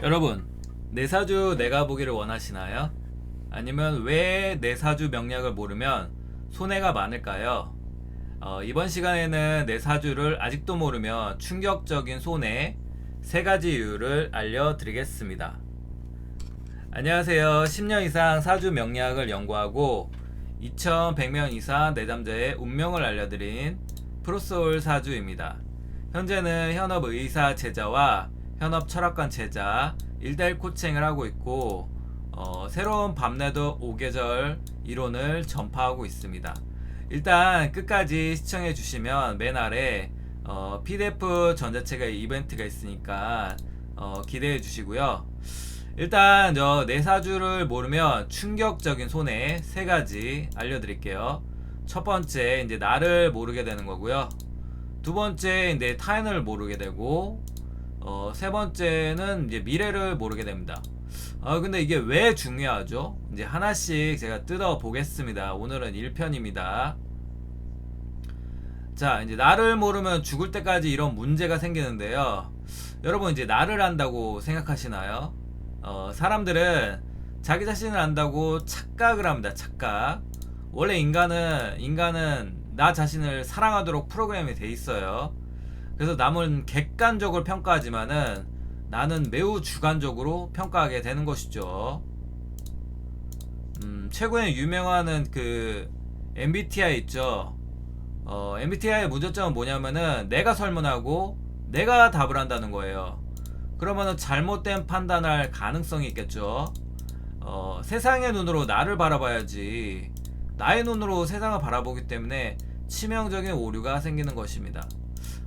여러분, 내사주 내가 보기를 원하시나요? 아니면 왜 내사주 명략을 모르면 손해가 많을까요? 이번 시간에는 내사주를 아직도 모르면 충격적인 손해 3가지 이유를 알려드리겠습니다. 안녕하세요. 10년 이상 사주 명략을 연구하고 2100명 이상 내담자의 운명을 알려드린 프로소울 사주입니다. 현재는 현업 의사 제자와 현업 철학관 제자 1대1 코칭을 하고 있고 새로운 밤내도 5계절 이론을 전파하고 있습니다. 일단 끝까지 시청해 주시면 맨 아래 PDF 전자책의 이벤트가 있으니까 기대해 주시고요. 일단 내사주를 모르면 충격적인 손해 3가지 알려드릴게요. 첫 번째 이제 나를 모르게 되는 거고요. 두 번째 이제 타인을 모르게 되고 세 번째는 이제 미래를 모르게 됩니다. 근데 이게 왜 중요하죠? 이제 하나씩 제가 뜯어 보겠습니다. 오늘은 1편입니다. 자, 이제 나를 모르면 죽을 때까지 이런 문제가 생기는데요. 여러분 이제 나를 안다고 생각하시나요? 사람들은 자기 자신을 안다고 착각을 합니다. 착각. 원래 인간은 나 자신을 사랑하도록 프로그램이 돼 있어요. 그래서 남은 객관적으로 평가하지만은 나는 매우 주관적으로 평가하게 되는 것이죠. 최고의 유명한 그 MBTI 있죠. MBTI의 문제점은 뭐냐면은 내가 설문하고 내가 답을 한다는 거예요. 그러면은 잘못된 판단할 가능성이 있겠죠. 세상의 눈으로 나를 바라봐야지 나의 눈으로 세상을 바라보기 때문에 치명적인 오류가 생기는 것입니다.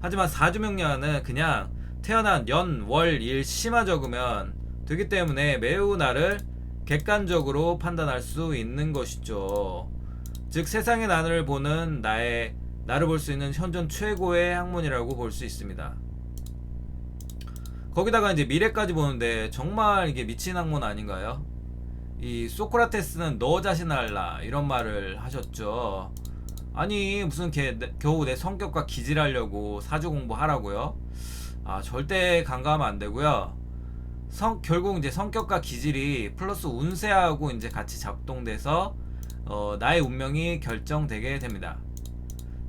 하지만 사주명량은 그냥 태어난 연, 월, 일, 시만 적으면 되기 때문에 매우 나를 객관적으로 판단할 수 있는 것이죠. 즉 세상의 나를 보는 나를 볼 수 있는 현존 최고의 학문이라고 볼 수 있습니다. 거기다가 이제 미래까지 보는데 정말 이게 미친 학문 아닌가요? 이 소크라테스는 너 자신을 알라 이런 말을 하셨죠. 아니 무슨 겨우 내 성격과 기질하려고 사주 공부하라고요? 절대 간과하면 안 되고요. 결국 이제 성격과 기질이 플러스 운세하고 이제 같이 작동돼서 나의 운명이 결정되게 됩니다.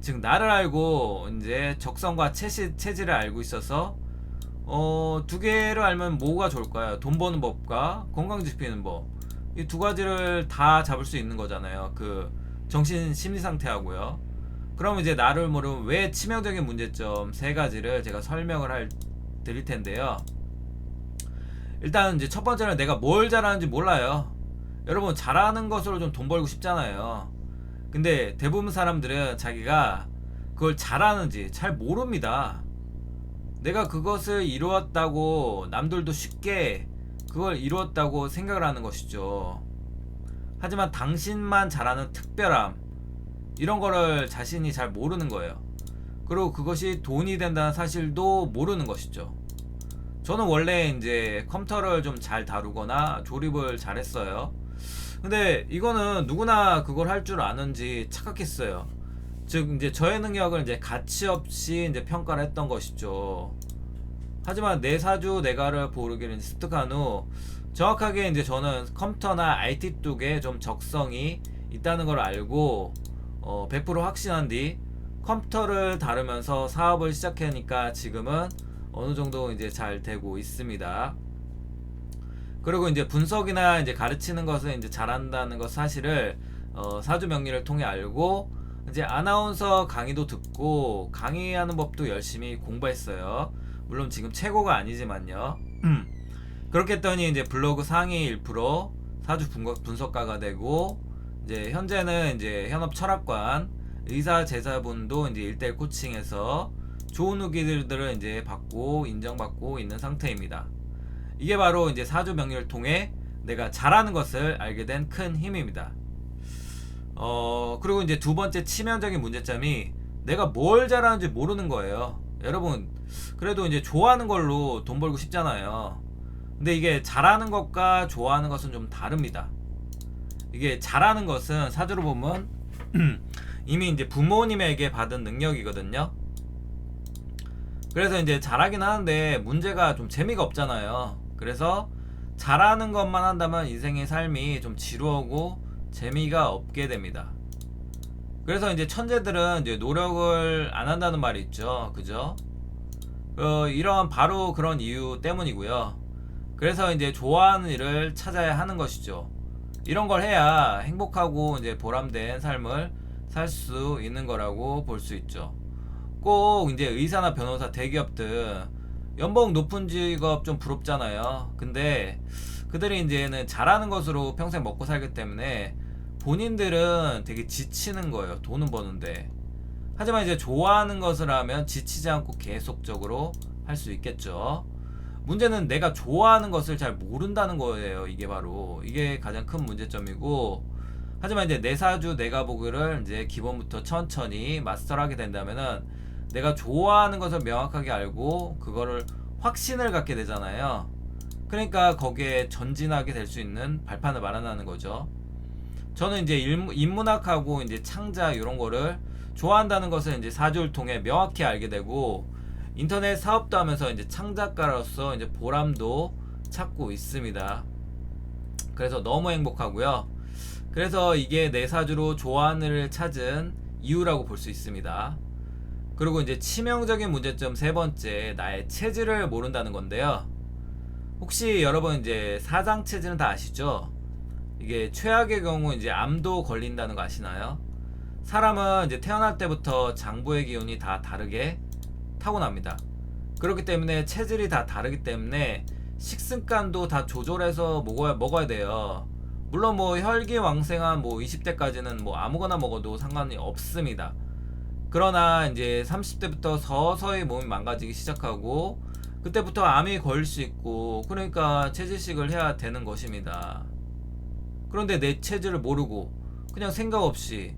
즉 나를 알고 이제 적성과 체질을 알고 있어서 두 개를 알면 뭐가 좋을까요? 돈 버는 법과 건강 지키는 법. 이 두 가지를 다 잡을 수 있는 거잖아요. 그 정신 심리 상태하고요. 그럼 이제 나를 모르면 왜 치명적인 문제점 3가지를 제가 설명을 드릴 텐데요. 일단 이제 첫 번째는 내가 뭘 잘하는지 몰라요. 여러분 잘하는 것으로 좀 돈 벌고 싶잖아요. 근데 대부분 사람들은 자기가 그걸 잘하는지 잘 모릅니다. 내가 그것을 이루었다고 남들도 쉽게 그걸 이루었다고 생각을 하는 것이죠. 하지만 당신만 잘하는 특별함 이런 거를 자신이 잘 모르는 거예요. 그리고 그것이 돈이 된다는 사실도 모르는 것이죠. 저는 원래 이제 컴퓨터를 좀 잘 다루거나 조립을 잘했어요. 근데 이거는 누구나 그걸 할 줄 아는지 착각했어요. 즉 이제 저의 능력을 이제 가치 없이 이제 평가를 했던 것이죠. 하지만 내 사주 내가를 보르기를 습득한 후 정확하게 이제 저는 컴퓨터나 IT 쪽에 좀 적성이 있다는 걸 알고 100% 확신한 뒤 컴퓨터를 다루면서 사업을 시작하니까 지금은 어느 정도 이제 잘 되고 있습니다. 그리고 이제 분석이나 이제 가르치는 것을 이제 잘한다는 것 사실을 사주 명리를 통해 알고 이제 아나운서 강의도 듣고 강의하는 법도 열심히 공부했어요. 물론 지금 최고가 아니지만요. 그렇게 했더니 이제 블로그 상위 1% 사주 분석가가 되고 이제 현재는 이제 현업 철학관 의사 제자분도 이제 1대1 코칭해서 좋은 후기들을 이제 받고 인정받고 있는 상태입니다. 이게 바로 이제 사주 명리를 통해 내가 잘하는 것을 알게 된 큰 힘입니다. 그리고 이제 두 번째 치명적인 문제점이 내가 뭘 잘하는지 모르는 거예요. 여러분 그래도 이제 좋아하는 걸로 돈 벌고 싶잖아요. 근데 이게 잘하는 것과 좋아하는 것은 좀 다릅니다. 이게 잘하는 것은 사주로 보면 이미 이제 부모님에게 받은 능력이거든요. 그래서 이제 잘하긴 하는데 문제가 좀 재미가 없잖아요. 그래서 잘하는 것만 한다면 인생의 삶이 좀 지루하고 재미가 없게 됩니다. 그래서 이제 천재들은 이제 노력을 안 한다는 말이 있죠. 그죠? 이러한 바로 그런 이유 때문이고요. 그래서 이제 좋아하는 일을 찾아야 하는 것이죠. 이런 걸 해야 행복하고 이제 보람된 삶을 살 수 있는 거라고 볼 수 있죠. 꼭 이제 의사나 변호사, 대기업 등 연봉 높은 직업 좀 부럽잖아요. 근데 그들이 이제는 잘하는 것으로 평생 먹고 살기 때문에 본인들은 되게 지치는 거예요. 돈은 버는데. 하지만 이제 좋아하는 것을 하면 지치지 않고 계속적으로 할 수 있겠죠. 문제는 내가 좋아하는 것을 잘 모른다는 거예요. 이게 가장 큰 문제점이고, 하지만 이제 내사주 내가보기를 이제 기본부터 천천히 마스터하게 된다면은 내가 좋아하는 것을 명확하게 알고 그거를 확신을 갖게 되잖아요. 그러니까 거기에 전진하게 될 수 있는 발판을 마련하는 거죠. 저는 이제 인문학하고 이제 창작 이런 거를 좋아한다는 것을 이제 사주를 통해 명확히 알게 되고, 인터넷 사업도 하면서 이제 창작가로서 이제 보람도 찾고 있습니다. 그래서 너무 행복하고요. 그래서 이게 내 사주로 좋아하는 일을 찾은 이유라고 볼 수 있습니다. 그리고 이제 치명적인 문제점 세 번째, 나의 체질을 모른다는 건데요. 혹시 여러분 이제 사장 체질은 다 아시죠? 이게 최악의 경우 이제 암도 걸린다는 거 아시나요? 사람은 이제 태어날 때부터 장부의 기운이 다 다르게 타고납니다. 그렇기 때문에 체질이 다 다르기 때문에 식습관도 다 조절해서 먹어야 돼요. 물론 뭐 혈기왕생한 뭐 20대까지는 뭐 아무거나 먹어도 상관이 없습니다. 그러나 이제 30대부터 서서히 몸이 망가지기 시작하고 그때부터 암이 걸릴 수 있고, 그러니까 체질식을 해야 되는 것입니다. 그런데 내 체질을 모르고 그냥 생각 없이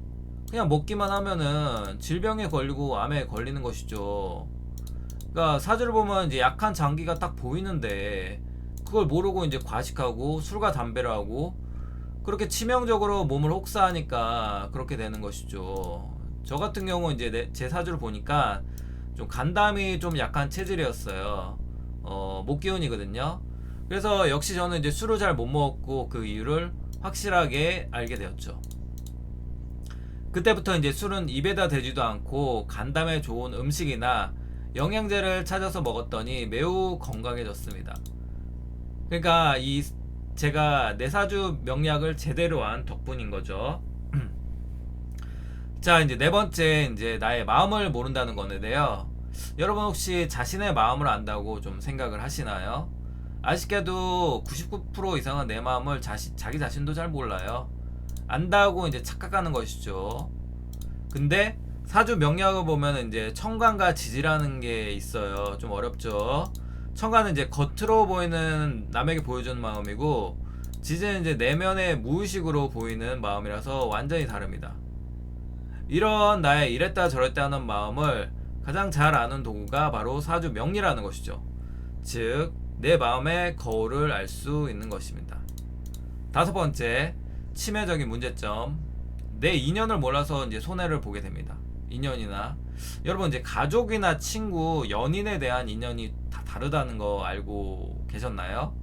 그냥 먹기만 하면은 질병에 걸리고 암에 걸리는 것이죠. 그러니까 사주를 보면 이제 약한 장기가 딱 보이는데 그걸 모르고 이제 과식하고 술과 담배를 하고 그렇게 치명적으로 몸을 혹사하니까 그렇게 되는 것이죠. 저 같은 경우 이제 제 사주를 보니까 좀 간담이 좀 약한 체질이었어요. 목기운이거든요. 그래서 역시 저는 이제 술을 잘 못 먹고 그 이유를 확실하게 알게 되었죠. 그때부터 이제 술은 입에다 대지도 않고 간담에 좋은 음식이나 영양제를 찾아서 먹었더니 매우 건강해졌습니다. 그러니까 제가 내 사주 명략을 제대로 한 덕분인 거죠. 자, 이제 네 번째, 이제 나의 마음을 모른다는 건데요. 여러분 혹시 자신의 마음을 안다고 좀 생각을 하시나요? 아쉽게도 99% 이상은 내 마음을 자기 자신도 잘 몰라요. 안다고 이제 착각하는 것이죠. 근데 사주 명략을 보면 이제 천간과 지지라는 게 있어요. 좀 어렵죠. 천간은 이제 겉으로 보이는 남에게 보여주는 마음이고, 지지는 이제 내면의 무의식으로 보이는 마음이라서 완전히 다릅니다. 이런 나의 이랬다 저랬다 하는 마음을 가장 잘 아는 도구가 바로 사주 명리라는 것이죠. 즉, 내 마음의 거울을 알 수 있는 것입니다. 다섯 번째, 치명적인 문제점. 내 인연을 몰라서 이제 손해를 보게 됩니다. 인연이나 여러분 이제 가족이나 친구, 연인에 대한 인연이 다 다르다는 거 알고 계셨나요?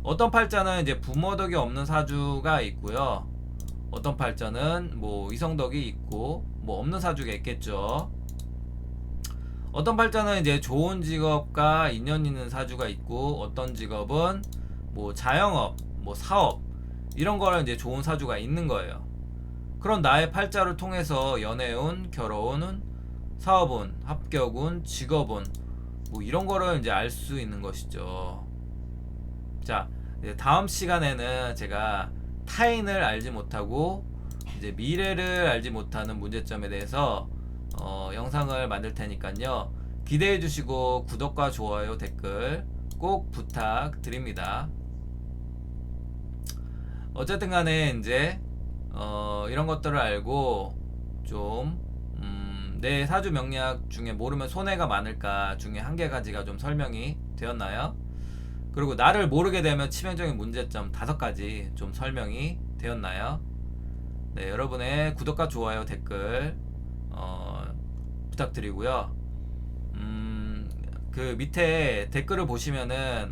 어떤 팔자는 이제 부모 덕이 없는 사주가 있고요. 어떤 팔자는 뭐 이성덕이 있고 뭐 없는 사주가 있겠죠. 어떤 팔자는 이제 좋은 직업과 인연 있는 사주가 있고, 어떤 직업은 뭐 자영업, 뭐 사업 이런 거를 이제 좋은 사주가 있는 거예요. 그런 나의 팔자를 통해서 연애운, 결혼운, 사업운, 합격운, 직업운 뭐 이런 거를 이제 알 수 있는 것이죠. 자, 이제 다음 시간에는 제가 타인을 알지 못하고 이제 미래를 알지 못하는 문제점에 대해서 영상을 만들 테니까요. 기대해 주시고 구독과 좋아요, 댓글 꼭 부탁드립니다. 어쨌든 간에 이제 이런 것들을 알고 좀 내 사주 명략 중에 모르면 손해가 많을까 중에 한 개 가지가 좀 설명이 되었나요? 그리고 나를 모르게 되면 치명적인 문제점 5가지 좀 설명이 되었나요? 네, 여러분의 구독과 좋아요, 댓글 부탁드리고요. 그 밑에 댓글을 보시면은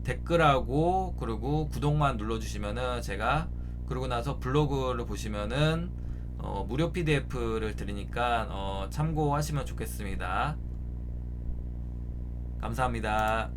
댓글하고 그리고 구독만 눌러주시면은 제가 그러고 나서 블로그를 보시면은 무료 PDF를 드리니까 참고하시면 좋겠습니다. 감사합니다.